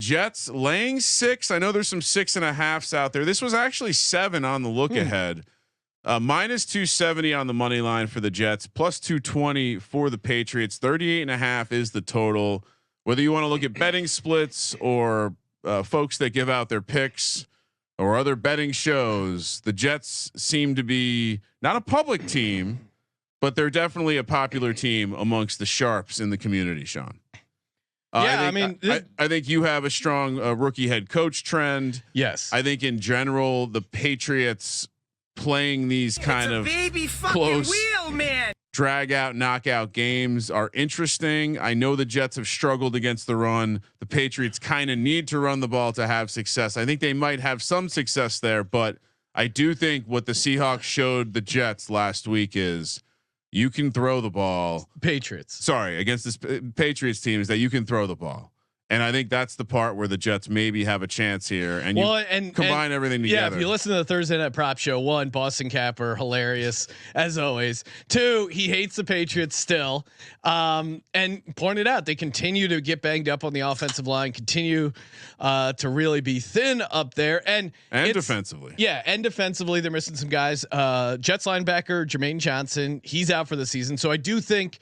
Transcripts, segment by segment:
Jets laying 6. I know there's some 6.5s out there. This was actually 7 on the look ahead. Minus 270 on the money line for the Jets, plus 220 for the Patriots. 38.5 is the total. Whether you want to look at betting splits or folks that give out their picks or other betting shows, the Jets seem to be not a public team, but they're definitely a popular team amongst the sharps in the community, Sean. Yeah, I think you have a strong rookie head coach trend. Yes. I think in general, the Patriots playing these kind of close drag out, knockout games are interesting. I know the Jets have struggled against the run. The Patriots kind of need to run the ball to have success. I think they might have some success there, but I do think what the Seahawks showed the Jets last week is you can throw the ball. Against this Patriots team is that you can throw the ball. And I think that's the part where the Jets maybe have a chance here, and combine everything together. Yeah, if you listen to the Thursday Night Prop Show, 1, Boston Capper, hilarious as always. 2, he hates the Patriots still, and pointed out they continue to get banged up on the offensive line, continue to really be thin up there, and defensively. Yeah, and defensively they're missing some guys. Jets linebacker Jermaine Johnson, he's out for the season, so I do think.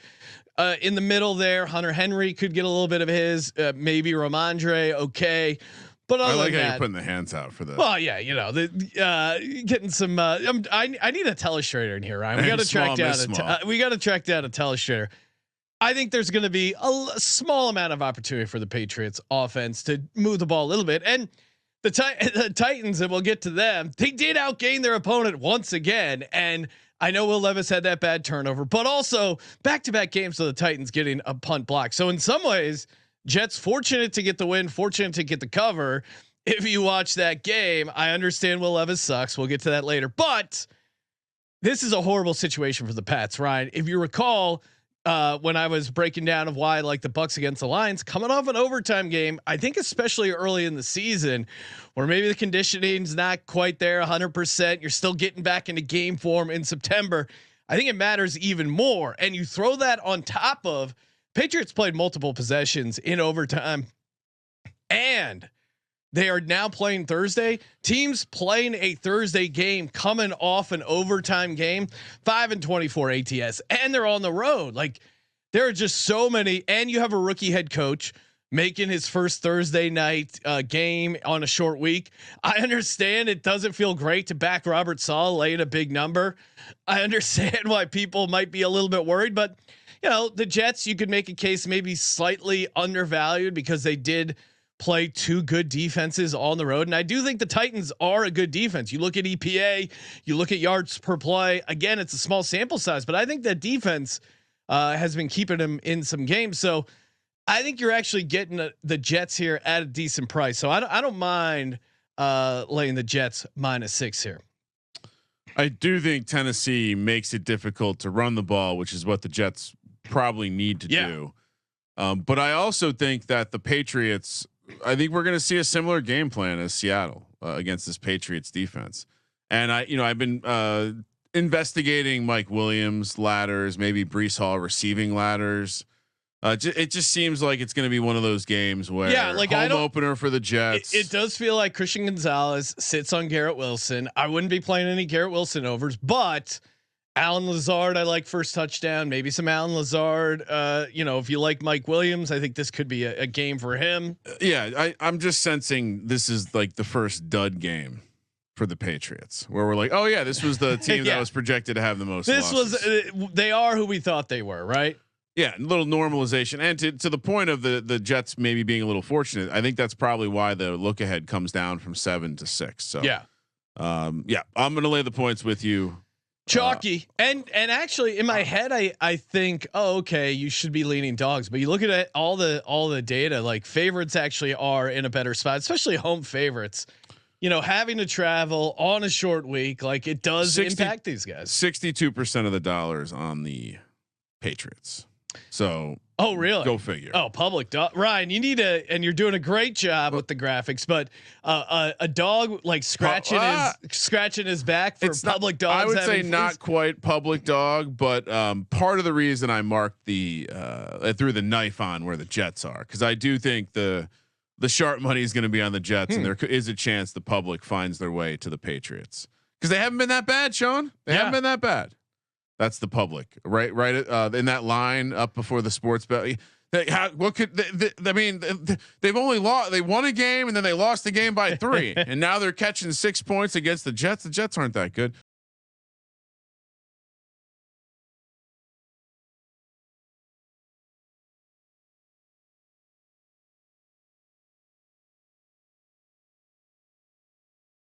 In the middle there, Hunter Henry could get a little bit of his, maybe Ramondre. Okay. But I like how you're putting the hands out for this. Well, yeah, getting some, I need a telestrator in here, Ryan. We got to track down a telestrator. I think there's going to be a small amount of opportunity for the Patriots offense to move the ball a little bit. And the Titans, and we'll get to them, they did outgain their opponent once again. And I know Will Levis had that bad turnover, but also back-to-back games of the Titans getting a punt block. So in some ways, Jets fortunate to get the win, fortunate to get the cover. If you watch that game, I understand Will Levis sucks. We'll get to that later, but this is a horrible situation for the Pats, Ryan. If you recall, when I was breaking down of why I like the Bucks against the Lions, coming off an overtime game, I think especially early in the season, where maybe the conditioning's not quite there 100%. You're still getting back into game form in September. I think it matters even more. And you throw that on top of Patriots played multiple possessions in overtime, and they are now playing Thursday. Teams playing a Thursday game coming off an overtime game, 5-24 ATS, and they're on the road. Like, there are just so many, and you have a rookie head coach making his first Thursday night game on a short week. I understand it doesn't feel great to back Robert Saleh, laying a big number. I understand why people might be a little bit worried, but the Jets, you could make a case maybe slightly undervalued because they did play 2 good defenses on the road. And I do think the Titans are a good defense. You look at EPA, you look at yards per play. Again, it's a small sample size, but I think that defense has been keeping them in some games. So I think you're actually getting the Jets here at a decent price. So I don't mind laying the Jets -6 here. I do think Tennessee makes it difficult to run the ball, which is what the Jets probably need to do. But I also think that the Patriots, I think we're going to see a similar game plan as Seattle against this Patriots defense. And I've been investigating Mike Williams ladders, maybe Breece Hall receiving ladders. It just seems like it's going to be one of those games where home opener for the Jets. It does feel like Christian Gonzalez sits on Garrett Wilson. I wouldn't be playing any Garrett Wilson overs, but Alan Lazard, I like first touchdown, maybe some Alan Lazard. If you like Mike Williams, I think this could be a game for him. I'm just sensing this is like the first dud game for the Patriots, where we're like, oh yeah, this was the team that was projected to have the most. They are who we thought they were, right? Yeah, a little normalization, and to the point of the Jets maybe being a little fortunate. I think that's probably why the look ahead comes down from 7 to 6. So I'm going to lay the points with you. Chalky. And actually in my head, I think, okay, you should be leaning dogs, but you look at it, all the data, like favorites actually are in a better spot, especially home favorites. Having to travel on a short week, like it does impact these guys. 62% of the dollars on the Patriots. So, oh really? Go figure. Oh, public dog. Ryan, you need and you're doing a great job with the graphics, but a dog like scratching his back for public dogs. I would say not quite public dog, but part of the reason I marked threw the knife on where the Jets are, because I do think the the sharp money is going to be on the Jets, and there is a chance the public finds their way to the Patriots because they haven't been that bad, Sean. They haven't been that bad. That's the public, right? Right in that line up before the sports bet. What could I mean? They've only lost. They won a game and then they lost the game by 3, and now they're catching 6 points against the Jets. The Jets aren't that good.